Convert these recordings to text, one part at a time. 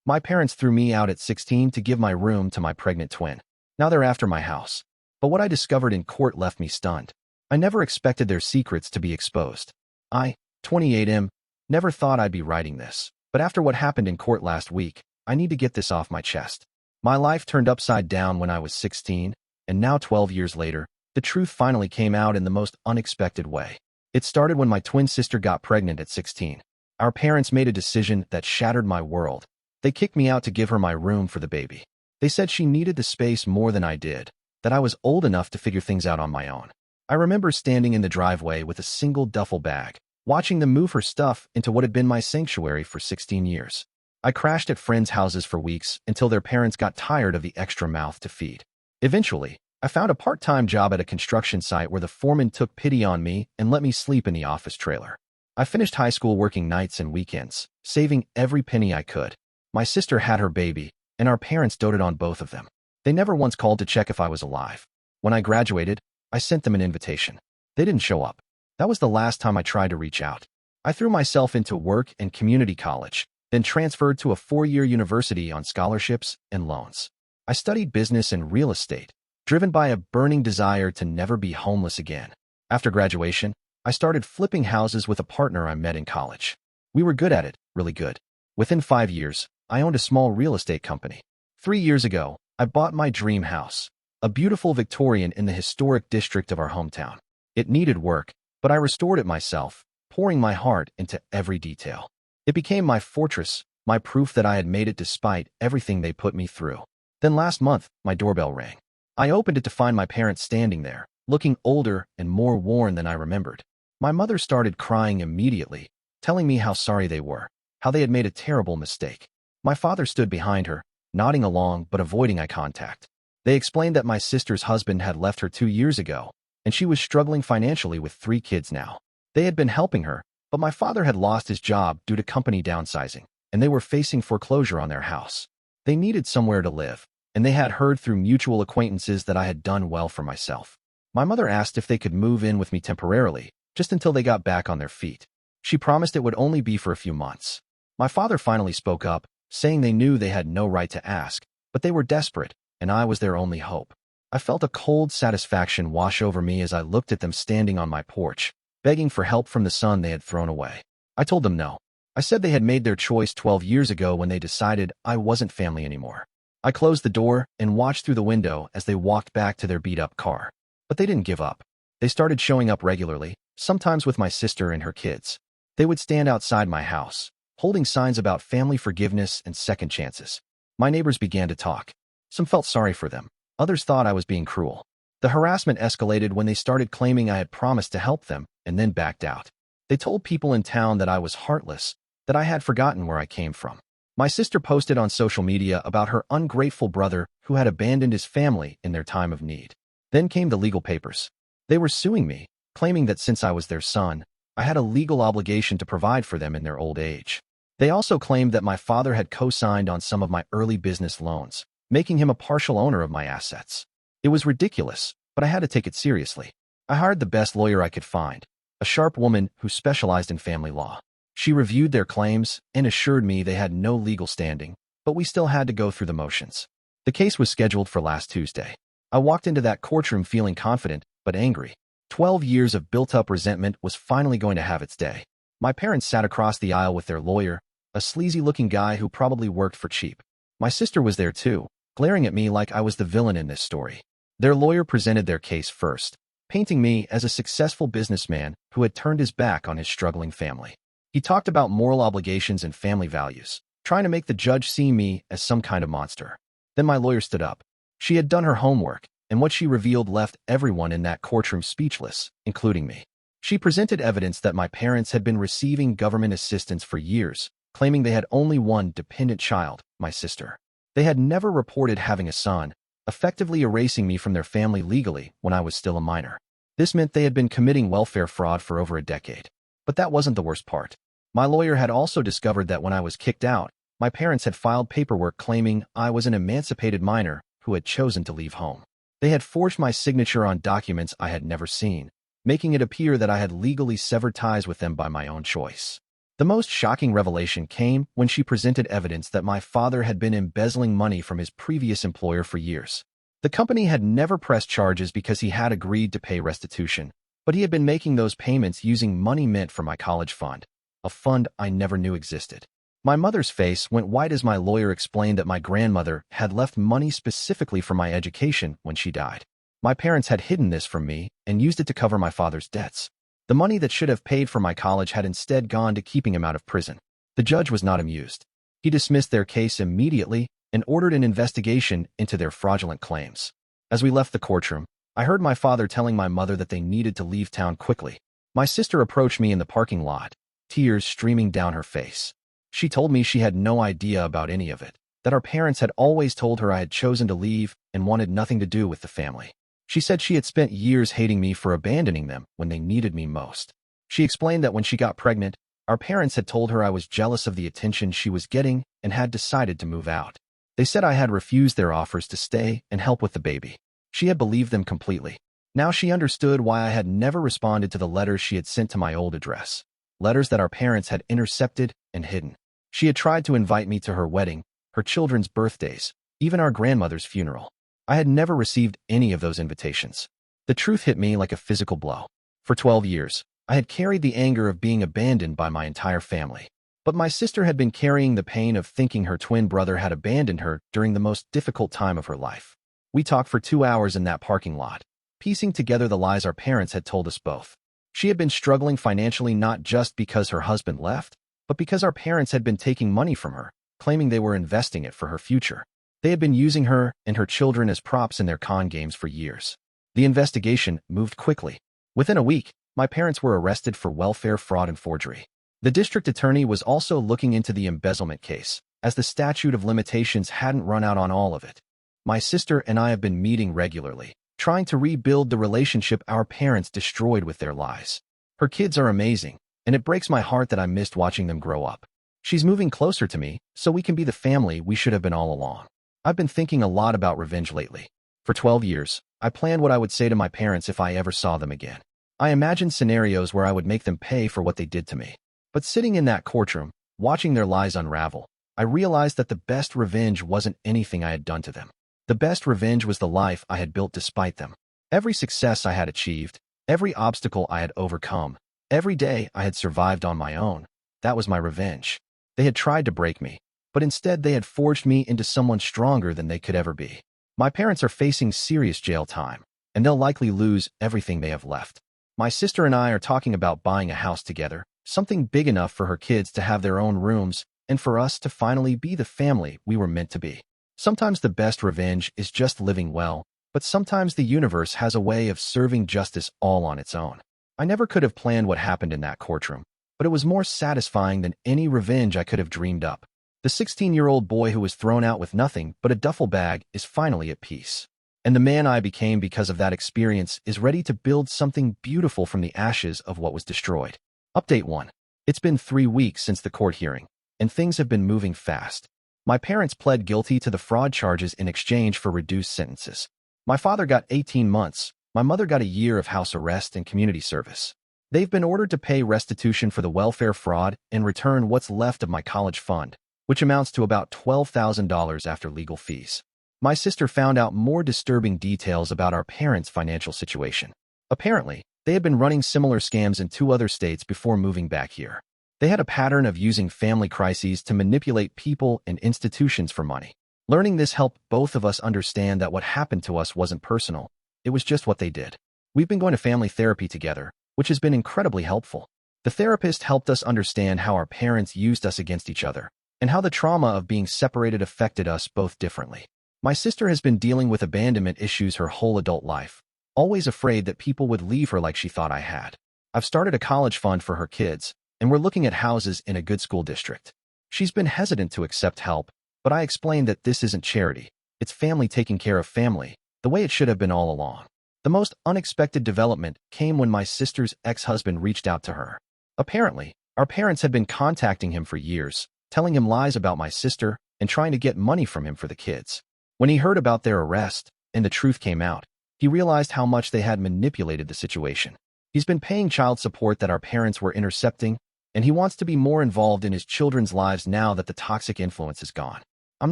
My parents threw me out at 16 to give my room to my pregnant twin. Now they're after my house. But what I discovered in court left me stunned. I never expected their secrets to be exposed. I, 28M, never thought I'd be writing this. But after what happened in court last week, I need to get this off my chest. My life turned upside down when I was 16, and now 12 years later, the truth finally came out in the most unexpected way. It started when my twin sister got pregnant at 16. Our parents made a decision that shattered my world. They kicked me out to give her my room for the baby. They said she needed the space more than I did, that I was old enough to figure things out on my own. I remember standing in the driveway with a single duffel bag, watching them move her stuff into what had been my sanctuary for 16 years. I crashed at friends' houses for weeks until their parents got tired of the extra mouth to feed. Eventually, I found a part-time job at a construction site where the foreman took pity on me and let me sleep in the office trailer. I finished high school working nights and weekends, saving every penny I could. My sister had her baby, and our parents doted on both of them. They never once called to check if I was alive. When I graduated, I sent them an invitation. They didn't show up. That was the last time I tried to reach out. I threw myself into work and community college, then transferred to a 4-year university on scholarships and loans. I studied business and real estate, driven by a burning desire to never be homeless again. After graduation, I started flipping houses with a partner I met in college. We were good at it, really good. Within 5 years, I owned a small real estate company. 3 years ago, I bought my dream house, a beautiful Victorian in the historic district of our hometown. It needed work, but I restored it myself, pouring my heart into every detail. It became my fortress, my proof that I had made it despite everything they put me through. Then last month, my doorbell rang. I opened it to find my parents standing there, looking older and more worn than I remembered. My mother started crying immediately, telling me how sorry they were, how they had made a terrible mistake. My father stood behind her, nodding along but avoiding eye contact. They explained that my sister's husband had left her 2 years ago, and she was struggling financially with 3 kids now. They had been helping her, but my father had lost his job due to company downsizing, and they were facing foreclosure on their house. They needed somewhere to live, and they had heard through mutual acquaintances that I had done well for myself. My mother asked if they could move in with me temporarily, just until they got back on their feet. She promised it would only be for a few months. My father finally spoke up, saying they knew they had no right to ask, but they were desperate, and I was their only hope. I felt a cold satisfaction wash over me as I looked at them standing on my porch, begging for help from the son they had thrown away. I told them no. I said they had made their choice 12 years ago when they decided I wasn't family anymore. I closed the door and watched through the window as they walked back to their beat-up car. But they didn't give up. They started showing up regularly, sometimes with my sister and her kids. They would stand outside my house, holding signs about family forgiveness and second chances. My neighbors began to talk. Some felt sorry for them. Others thought I was being cruel. The harassment escalated when they started claiming I had promised to help them and then backed out. They told people in town that I was heartless, that I had forgotten where I came from. My sister posted on social media about her ungrateful brother who had abandoned his family in their time of need. Then came the legal papers. They were suing me, claiming that since I was their son, I had a legal obligation to provide for them in their old age. They also claimed that my father had co-signed on some of my early business loans, making him a partial owner of my assets. It was ridiculous, but I had to take it seriously. I hired the best lawyer I could find, a sharp woman who specialized in family law. She reviewed their claims and assured me they had no legal standing, but we still had to go through the motions. The case was scheduled for last Tuesday. I walked into that courtroom feeling confident, but angry. 12 years of built-up resentment was finally going to have its day. My parents sat across the aisle with their lawyer, a sleazy-looking guy who probably worked for cheap. My sister was there too, glaring at me like I was the villain in this story. Their lawyer presented their case first, painting me as a successful businessman who had turned his back on his struggling family. He talked about moral obligations and family values, trying to make the judge see me as some kind of monster. Then my lawyer stood up. She had done her homework, and what she revealed left everyone in that courtroom speechless, including me. She presented evidence that my parents had been receiving government assistance for years, claiming they had only one dependent child, my sister. They had never reported having a son, effectively erasing me from their family legally when I was still a minor. This meant they had been committing welfare fraud for over a decade. But that wasn't the worst part. My lawyer had also discovered that when I was kicked out, my parents had filed paperwork claiming I was an emancipated minor who had chosen to leave home. They had forged my signature on documents I had never seen, making it appear that I had legally severed ties with them by my own choice. The most shocking revelation came when she presented evidence that my father had been embezzling money from his previous employer for years. The company had never pressed charges because he had agreed to pay restitution, but he had been making those payments using money meant for my college fund, a fund I never knew existed. My mother's face went white as my lawyer explained that my grandmother had left money specifically for my education when she died. My parents had hidden this from me and used it to cover my father's debts. The money that should have paid for my college had instead gone to keeping him out of prison. The judge was not amused. He dismissed their case immediately and ordered an investigation into their fraudulent claims. As we left the courtroom, I heard my father telling my mother that they needed to leave town quickly. My sister approached me in the parking lot, tears streaming down her face. She told me she had no idea about any of it, that our parents had always told her I had chosen to leave and wanted nothing to do with the family. She said she had spent years hating me for abandoning them when they needed me most. She explained that when she got pregnant, our parents had told her I was jealous of the attention she was getting and had decided to move out. They said I had refused their offers to stay and help with the baby. She had believed them completely. Now she understood why I had never responded to the letters she had sent to my old address, letters that our parents had intercepted and hidden. She had tried to invite me to her wedding, her children's birthdays, even our grandmother's funeral. I had never received any of those invitations. The truth hit me like a physical blow. For 12 years, I had carried the anger of being abandoned by my entire family. But my sister had been carrying the pain of thinking her twin brother had abandoned her during the most difficult time of her life. We talked for 2 hours in that parking lot, piecing together the lies our parents had told us both. She had been struggling financially not just because her husband left, but because our parents had been taking money from her, claiming they were investing it for her future. They had been using her and her children as props in their con games for years. The investigation moved quickly. Within a week, my parents were arrested for welfare fraud and forgery. The district attorney was also looking into the embezzlement case, as the statute of limitations hadn't run out on all of it. My sister and I have been meeting regularly, trying to rebuild the relationship our parents destroyed with their lies. Her kids are amazing, and it breaks my heart that I missed watching them grow up. She's moving closer to me, so we can be the family we should have been all along. I've been thinking a lot about revenge lately. For 12 years, I planned what I would say to my parents if I ever saw them again. I imagined scenarios where I would make them pay for what they did to me. But sitting in that courtroom, watching their lies unravel, I realized that the best revenge wasn't anything I had done to them. The best revenge was the life I had built despite them. Every success I had achieved, every obstacle I had overcome, every day I had survived on my own, that was my revenge. They had tried to break me, but instead they had forged me into someone stronger than they could ever be. My parents are facing serious jail time, and they'll likely lose everything they have left. My sister and I are talking about buying a house together, something big enough for her kids to have their own rooms and for us to finally be the family we were meant to be. Sometimes the best revenge is just living well, but sometimes the universe has a way of serving justice all on its own. I never could have planned what happened in that courtroom, but it was more satisfying than any revenge I could have dreamed up. The 16-year-old boy who was thrown out with nothing but a duffel bag is finally at peace. And the man I became because of that experience is ready to build something beautiful from the ashes of what was destroyed. Update 1. It's been 3 weeks since the court hearing, and things have been moving fast. My parents pled guilty to the fraud charges in exchange for reduced sentences. My father got 18 months, my mother got a year of house arrest and community service. They've been ordered to pay restitution for the welfare fraud and return what's left of my college fund, which amounts to about $12,000 after legal fees. My sister found out more disturbing details about our parents' financial situation. Apparently, they had been running similar scams in 2 other states before moving back here. They had a pattern of using family crises to manipulate people and institutions for money. Learning this helped both of us understand that what happened to us wasn't personal. It was just what they did. We've been going to family therapy together, which has been incredibly helpful. The therapist helped us understand how our parents used us against each other, and how the trauma of being separated affected us both differently. My sister has been dealing with abandonment issues her whole adult life, always afraid that people would leave her like she thought I had. I've started a college fund for her kids, and we're looking at houses in a good school district. She's been hesitant to accept help, but I explained that this isn't charity. It's family taking care of family, the way it should have been all along. The most unexpected development came when my sister's ex-husband reached out to her. Apparently, our parents had been contacting him for years, telling him lies about my sister and trying to get money from him for the kids. When he heard about their arrest and the truth came out, he realized how much they had manipulated the situation. He's been paying child support that our parents were intercepting, and he wants to be more involved in his children's lives now that the toxic influence is gone. I'm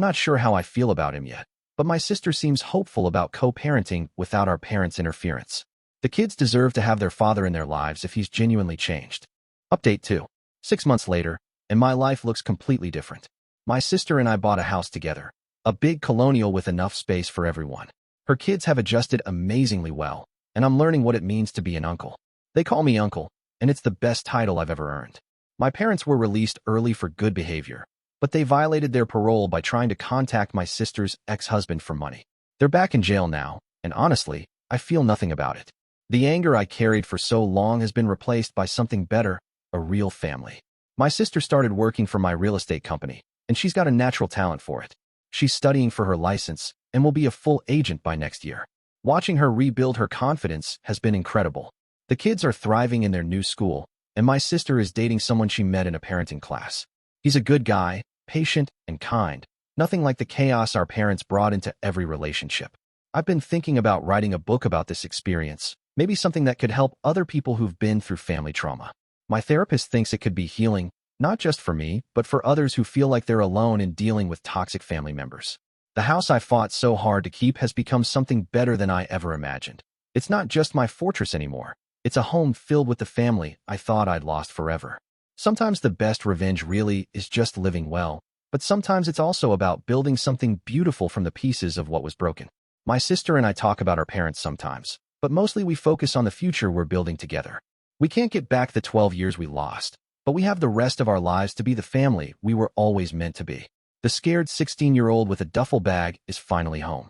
not sure how I feel about him yet, but my sister seems hopeful about co-parenting without our parents' interference. The kids deserve to have their father in their lives if he's genuinely changed. Update 2. 6 months later, and my life looks completely different. My sister and I bought a house together, a big colonial with enough space for everyone. Her kids have adjusted amazingly well, and I'm learning what it means to be an uncle. They call me uncle, and it's the best title I've ever earned. My parents were released early for good behavior, but they violated their parole by trying to contact my sister's ex-husband for money. They're back in jail now, and honestly, I feel nothing about it. The anger I carried for so long has been replaced by something better, a real family. My sister started working for my real estate company, and she's got a natural talent for it. She's studying for her license and will be a full agent by next year. Watching her rebuild her confidence has been incredible. The kids are thriving in their new school, and my sister is dating someone she met in a parenting class. He's a good guy, patient, and kind, nothing like the chaos our parents brought into every relationship. I've been thinking about writing a book about this experience, maybe something that could help other people who've been through family trauma. My therapist thinks it could be healing, not just for me, but for others who feel like they're alone in dealing with toxic family members. The house I fought so hard to keep has become something better than I ever imagined. It's not just my fortress anymore. It's a home filled with the family I thought I'd lost forever. Sometimes the best revenge really is just living well, but sometimes it's also about building something beautiful from the pieces of what was broken. My sister and I talk about our parents sometimes, but mostly we focus on the future we're building together. We can't get back the 12 years we lost, but we have the rest of our lives to be the family we were always meant to be. The scared 16-year-old with a duffel bag is finally home.